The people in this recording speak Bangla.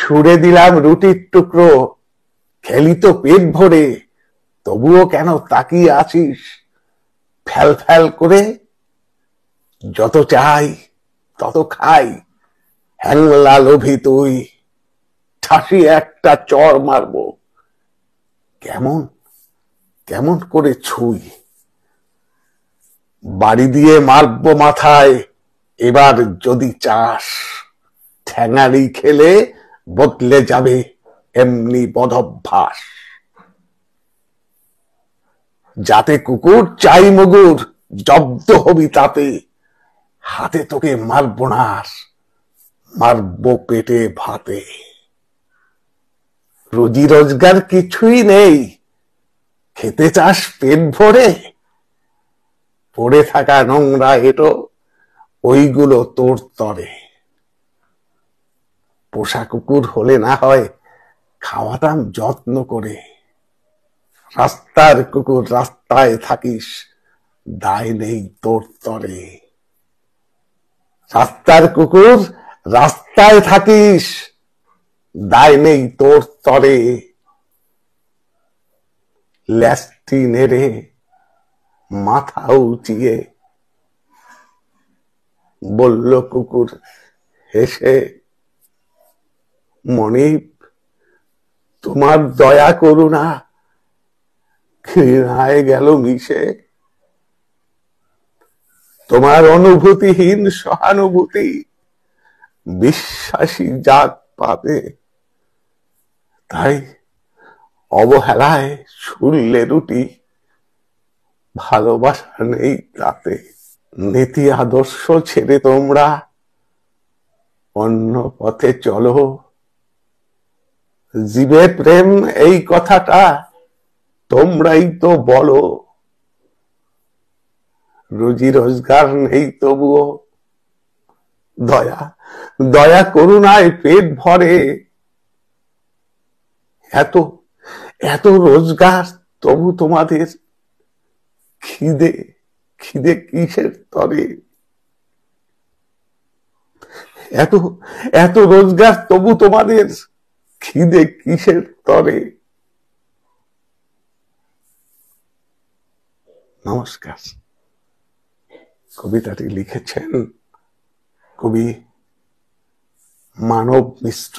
ছুড়ে দিলাম রুটির টুকরো, খেলি তো পেট ভরে, তবুও কেন তাকিয়ে আছিস ফ্যাল ফ্যাল করে? যত চাই তত খাই, হ্যাংলা লোভী তুই, ঠাসি একটা চড় মারবো, কেমন কেমন করে ছুই। বাড়ি দিয়ে মারবো মাথায় এবার যদি চাস, ঠ্যাঙারি খেলে বদলে যাবে এমনি বদভ্যাস। যাতে কুকুর চাই মুগুর, জব্দ হবি তাতে, হাতে তোকে মারবো না, মারবো পেটে ভাতে। রুজি রোজগার কিছুই নেই, খেতে চাস পেট ভরে, পড়ে থাকা নোংরা এটো ওইগুলো তোর তরে। পোষা কুকুর হলে না হয় খাওয়াতাম যত্ন করে, রাস্তার কুকুর রাস্তায় থাকিস, দায় নেই তোর তরে। রাস্তার কুকুর রাস্তায় থাকিস, দায় নেই তোর তরে। ল্যাস্টি নেড়ে মাথা উঁচিয়ে বলল কুকুর হেসে, মনিব তোমার দয়া করুণা ঘৃণায় গেল মিশে। তোমার অনুভূতিহীন সহানুভূতি বিশ্বাসী জাত পাবে, তাই অবহেলায় ছুড়লে রুটি, ভালোবাসা নেই তাতে। নীতি আদর্শ ছেড়ে তোমরা অন্য পথে চলো, জীবে প্রেম এই কথাটা তোমরাই তো বলো। রুজি রোজগার নেই তবুও দয়া দয়া করুণায় পেট ভরে। এত এত রোজগার তবু তোমাদের খিদে খিদে কিসের তরে? এত এত রোজগার তবু তোমাদের খিদে কিসের তরে? নমস্কার। কবিতাটি লিখেছেন কবি মানব মিশ্র।